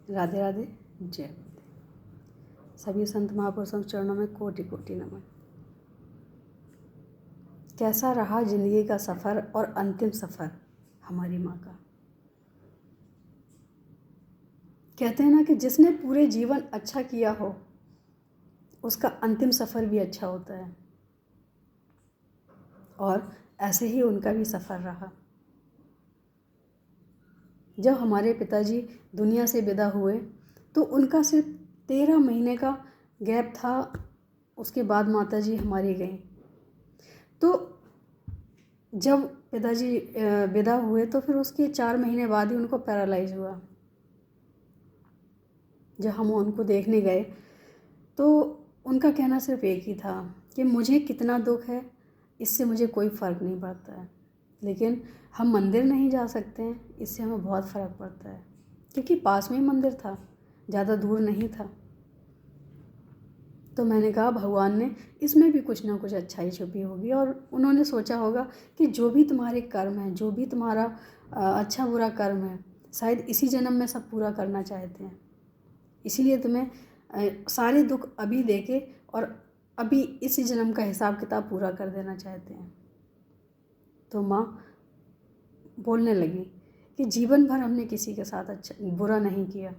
राधे राधे, जय गुरुदेव। सभी संत महापुरुषों के चरणों में कोटि कोटि नमन। कैसा रहा जिंदगी का सफ़र और अंतिम सफ़र हमारी माँ का। कहते हैं ना कि जिसने पूरे जीवन अच्छा किया हो उसका अंतिम सफ़र भी अच्छा होता है, और ऐसे ही उनका भी सफ़र रहा। जब हमारे पिताजी दुनिया से विदा हुए तो उनका सिर्फ 13 महीने का गैप था। उसके बाद माताजी हमारी गईं। तो जब पिताजी विदा हुए तो फिर उसके 4 महीने बाद ही उनको पैरालाइज हुआ। जब हम उनको देखने गए तो उनका कहना सिर्फ एक ही था कि मुझे कितना दुख है, इससे मुझे कोई फ़र्क नहीं पड़ता है, लेकिन हम मंदिर नहीं जा सकते हैं, इससे हमें बहुत फ़र्क पड़ता है। क्योंकि पास में ही मंदिर था, ज़्यादा दूर नहीं था। तो मैंने कहा भगवान ने इसमें भी कुछ ना कुछ अच्छाई छुपी होगी, और उन्होंने सोचा होगा कि जो भी तुम्हारे कर्म है, जो भी तुम्हारा अच्छा बुरा कर्म है, शायद इसी जन्म में सब पूरा करना चाहते हैं। इसीलिए तुम्हें सारे दुख अभी देके और अभी इसी जन्म का हिसाब किताब पूरा कर देना चाहते हैं। तो माँ बोलने लगी कि जीवन भर हमने किसी के साथ अच्छा बुरा नहीं किया,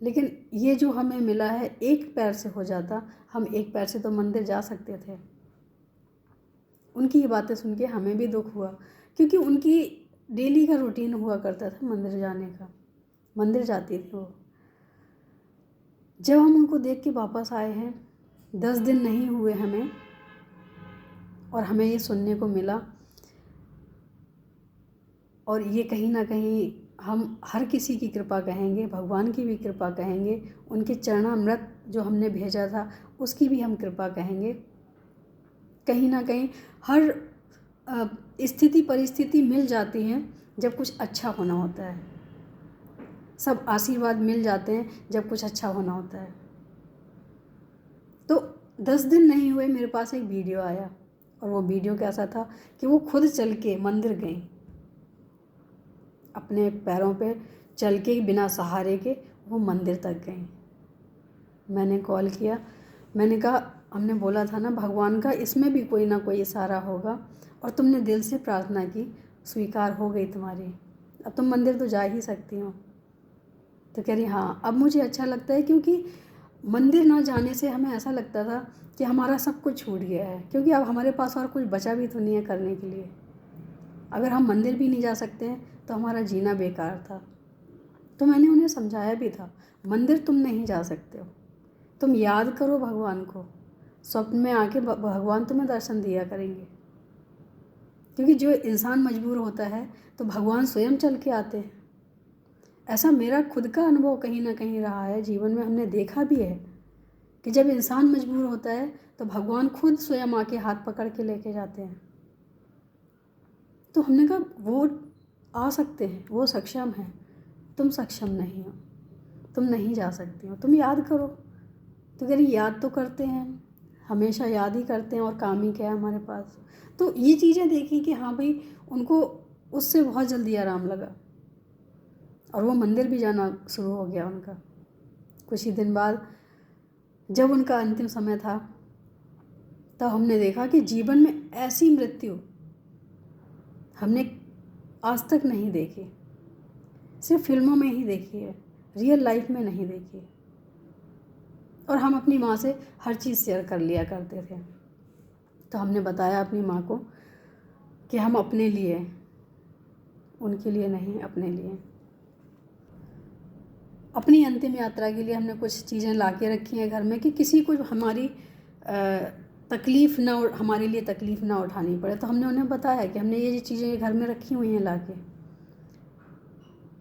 लेकिन ये जो हमें मिला है एक पैर से हो जाता, हम एक पैर से तो मंदिर जा सकते थे। उनकी ये बातें सुन के हमें भी दुख हुआ, क्योंकि उनकी डेली का रूटीन हुआ करता था मंदिर जाने का। मंदिर जाती थी वो। जब हम उनको देख के वापस आए हैं, 10 दिन नहीं हुए हमें, और हमें ये सुनने को मिला, और ये कहीं ना कहीं हम हर किसी की कृपा कहेंगे, भगवान की भी कृपा कहेंगे, उनके चरणामृत जो हमने भेजा था उसकी भी हम कृपा कहेंगे। कहीं ना कहीं हर स्थिति परिस्थिति मिल जाती है जब कुछ अच्छा होना होता है। सब आशीर्वाद मिल जाते हैं जब कुछ अच्छा होना होता है। तो 10 दिन नहीं हुए मेरे पास एक वीडियो आया, और वो वीडियो कैसा था कि वो खुद चल के मंदिर गई, अपने पैरों पे चल के बिना सहारे के वो मंदिर तक गई। मैंने कॉल किया, मैंने कहा हमने बोला था ना भगवान का इसमें भी कोई ना कोई इशारा होगा, और तुमने दिल से प्रार्थना की, स्वीकार हो गई तुम्हारी, अब तुम मंदिर तो जा ही सकती हो। तो कह रही हाँ अब मुझे अच्छा लगता है, क्योंकि मंदिर ना जाने से हमें ऐसा लगता था कि हमारा सब कुछ छूट गया है, क्योंकि अब हमारे पास और कुछ बचा भी तो नहीं है करने के लिए। अगर हम मंदिर भी नहीं जा सकते हैं तो हमारा जीना बेकार था। तो मैंने उन्हें समझाया भी था, मंदिर तुम नहीं जा सकते हो, तुम याद करो भगवान को, स्वप्न में आके भगवान तुम्हें दर्शन दिया करेंगे। क्योंकि जो इंसान मजबूर होता है तो भगवान स्वयं चल के आते हैं। ऐसा मेरा खुद का अनुभव कहीं ना कहीं रहा है, जीवन में हमने देखा भी है कि जब इंसान मजबूर होता है तो भगवान खुद स्वयं आके हाथ पकड़ के लेके जाते हैं। तो हमने कहा वो आ सकते हैं, वो सक्षम हैं, तुम सक्षम नहीं हो, तुम नहीं जा सकती हो, तुम याद करो। तो कह रही याद तो करते हैं, हमेशा याद ही करते हैं, और काम ही क्या है हमारे पास। तो ये चीज़ें देखी कि हाँ भाई उनको उससे बहुत जल्दी आराम लगा, और वो मंदिर भी जाना शुरू हो गया उनका। कुछ ही दिन बाद जब उनका अंतिम समय था तब हमने देखा कि जीवन में ऐसी मृत्यु हमने आज तक नहीं देखी, सिर्फ फिल्मों में ही देखी है, रियल लाइफ में नहीं देखी। और हम अपनी माँ से हर चीज़ शेयर कर लिया करते थे। तो हमने बताया अपनी माँ को कि हम अपने लिए, उनके लिए नहीं, अपने लिए, अपनी अंतिम यात्रा के लिए हमने कुछ चीज़ें ला के रखी हैं घर में, कि किसी को हमारी तकलीफ़ ना, हमारे लिए तकलीफ़ ना उठानी पड़े। तो हमने उन्हें बताया कि हमने ये चीज़ें घर में रखी हुई हैं ला के।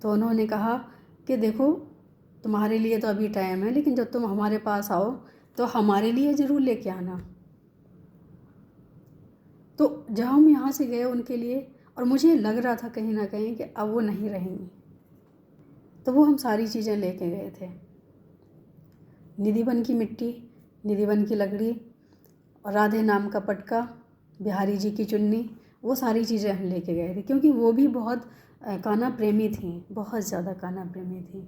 तो उन्होंने कहा कि देखो तुम्हारे लिए तो अभी टाइम है, लेकिन जब तुम हमारे पास आओ तो हमारे लिए ज़रूर लेके आना। तो जब हम यहाँ से गए उनके लिए, और मुझे लग रहा था कहीं ना कहीं कि अब वो नहीं रहेंगी, तो वो हम सारी चीज़ें लेके गए थे। निधिवन की मिट्टी, निधिवन की लकड़ी, और राधे नाम का पटका, बिहारी जी की चुन्नी, वो सारी चीज़ें हम लेके गए थे। क्योंकि वो भी बहुत कान्हा प्रेमी थी, बहुत ज़्यादा कान्हा प्रेमी थी।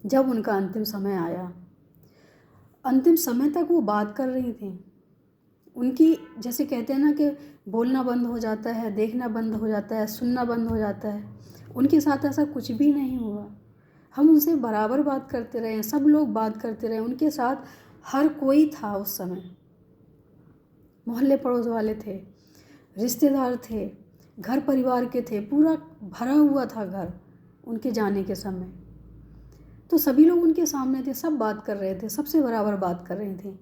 जब उनका अंतिम समय आया, अंतिम समय तक वो बात कर रही थी। उनकी, जैसे कहते हैं ना कि बोलना बंद हो जाता है, देखना बंद हो जाता है, सुनना बंद हो जाता है, उनके साथ ऐसा कुछ भी नहीं हुआ। हम उनसे बराबर बात करते रहे, सब लोग बात करते रहे, उनके साथ हर कोई था उस समय। मोहल्ले पड़ोस वाले थे, रिश्तेदार थे, घर परिवार के थे, पूरा भरा हुआ था घर उनके जाने के समय। तो सभी लोग उनके सामने थे, सब बात कर रहे थे, सबसे बराबर बात कर रही थी।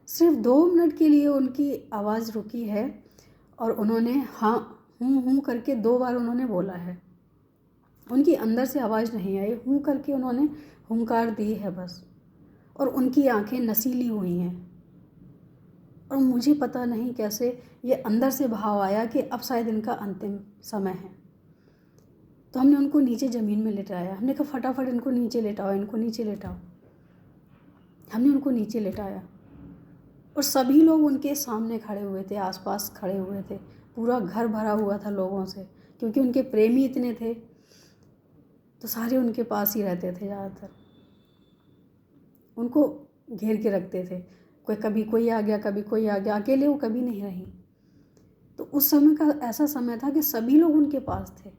सिर्फ 2 मिनट के लिए उनकी आवाज़ रुकी है और उन्होंने हाँ हूँ करके 2 बार उन्होंने बोला है। उनकी अंदर से आवाज़ नहीं आई, हूँ करके उन्होंने हुंकार दी है बस। और उनकी आंखें नसीली हुई हैं और मुझे पता नहीं कैसे ये अंदर से भाव आया कि अब शायद इनका अंतिम समय है। तो हमने उनको नीचे ज़मीन में लेटाया। हमने कहा फटाफट इनको नीचे लेटाओ, इनको नीचे लेटाओ। हमने उनको नीचे लेटाया और सभी लोग उनके सामने खड़े हुए थे, आसपास खड़े हुए थे। पूरा घर भरा हुआ था लोगों से, क्योंकि उनके प्रेमी इतने थे तो सारे उनके पास ही रहते थे ज़्यादातर। उनको घेर के रखते थे, कभी कोई आ गया, कभी कोई आ गया, अकेले वो कभी नहीं रही। तो उस समय का ऐसा समय था कि सभी लोग उनके पास थे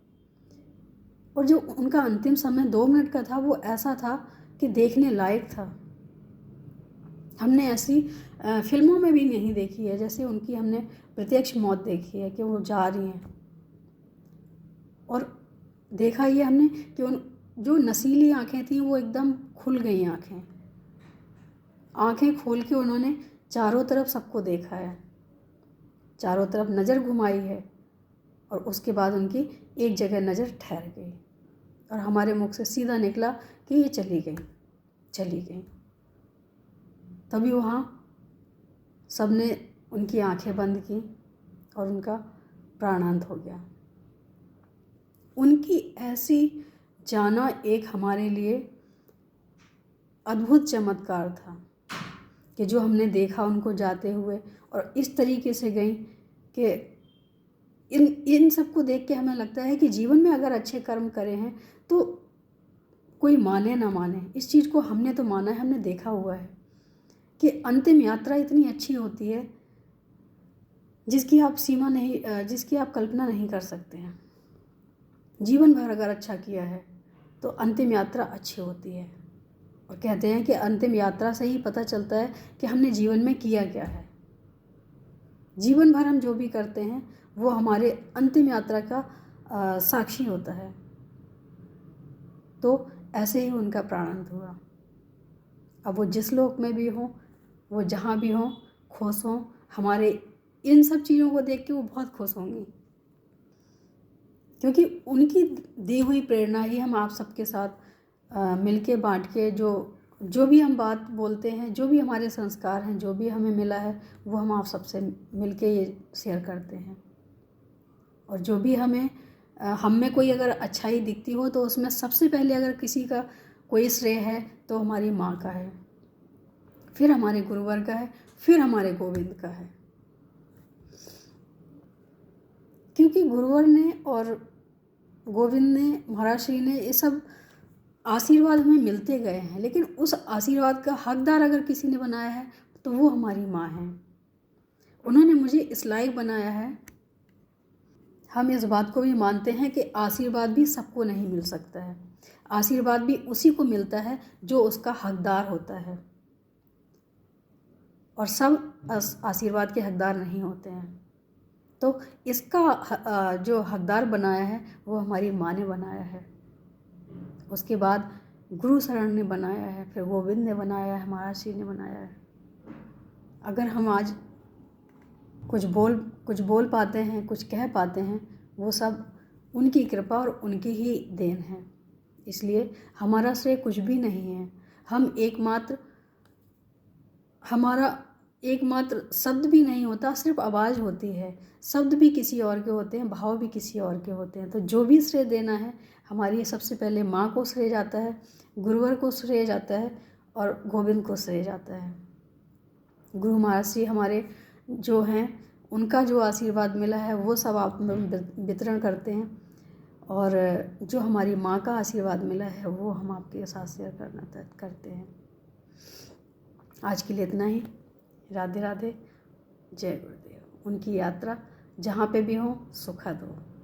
और जो उनका अंतिम समय 2 मिनट का था वो ऐसा था कि देखने लायक था। हमने ऐसी फिल्मों में भी नहीं देखी है, जैसे उनकी हमने प्रत्यक्ष मौत देखी है कि वो जा रही हैं। और देखा ये हमने कि उन जो नसीली आँखें थीं वो एकदम खुल गई। आँखें खोल के उन्होंने चारों तरफ सबको देखा है, चारों तरफ नज़र घुमाई है और उसके बाद उनकी एक जगह नज़र ठहर गई और हमारे मुख से सीधा निकला कि ये चली गई। तभी वहाँ सबने उनकी आंखें बंद की और उनका प्राणांत हो गया। उनकी ऐसी जाना एक हमारे लिए अद्भुत चमत्कार था कि जो हमने देखा उनको जाते हुए और इस तरीके से गई कि इन सबको देख के हमें लगता है कि जीवन में अगर अच्छे कर्म करे हैं तो कोई माने ना माने, इस चीज़ को हमने तो माना है, हमने देखा हुआ है कि अंतिम यात्रा इतनी अच्छी होती है जिसकी आप कल्पना नहीं कर सकते हैं। जीवन भर अगर अच्छा किया है तो अंतिम यात्रा अच्छी होती है और कहते हैं कि अंतिम यात्रा से ही पता चलता है कि हमने जीवन में किया क्या है। जीवन भर हम जो भी करते हैं वो हमारे अंतिम यात्रा का साक्षी होता है। तो ऐसे ही उनका प्राणांत हुआ। अब वो जिस लोक में भी हों, वो जहाँ भी हों, खुश हों। हमारे इन सब चीज़ों को देख के वो बहुत खुश होंगी, क्योंकि उनकी दी हुई प्रेरणा ही हम आप सबके साथ मिलके बांट के जो भी हम बात बोलते हैं, जो भी हमारे संस्कार हैं, जो भी हमें मिला है वो हम आप सबसे मिलके ये शेयर करते हैं। और जो भी हम में कोई अगर अच्छाई दिखती हो तो उसमें सबसे पहले अगर किसी का कोई श्रेय है तो हमारी माँ का है, फिर हमारे गुरुवर का है, फिर हमारे गोविंद का है। क्योंकि गुरुवर ने और गोविंद ने, महाराज श्री ने, ये सब आशीर्वाद हमें मिलते गए हैं, लेकिन उस आशीर्वाद का हकदार अगर किसी ने बनाया है तो वो हमारी माँ है। उन्होंने मुझे इस लायक बनाया है। हम इस बात को भी मानते हैं कि आशीर्वाद भी सबको नहीं मिल सकता है। आशीर्वाद भी उसी को मिलता है जो उसका हकदार होता है, और सब आशीर्वाद के हकदार नहीं होते हैं। तो इसका जो हकदार बनाया है वो हमारी माँ ने बनाया है। उसके बाद गुरु शरण ने बनाया है, फिर गोविंद ने बनाया है, महाराज श्री ने बनाया है। अगर हम आज कुछ बोल पाते हैं, कुछ कह पाते हैं, वो सब उनकी कृपा और उनकी ही देन है। इसलिए हमारा श्रेय कुछ भी नहीं है। हमारा एकमात्र शब्द भी नहीं होता, सिर्फ आवाज़ होती है। शब्द भी किसी और के होते हैं, भाव भी किसी और के होते हैं। तो जो भी श्रेय देना है हमारी सबसे पहले माँ को श्रेय जाता है, गुरुवर को श्रेय जाता है और गोविंद को श्रेय जाता है। गुरु महाराज श्री हमारे जो हैं, उनका जो आशीर्वाद मिला है वो सब आप में वितरण करते हैं और जो हमारी माँ का आशीर्वाद मिला है वो हम आपके साथ शेयर करते हैं। आज के लिए इतना ही। राधे राधे, जय गुरुदेव। उनकी यात्रा जहाँ पे भी हो सुखद हो।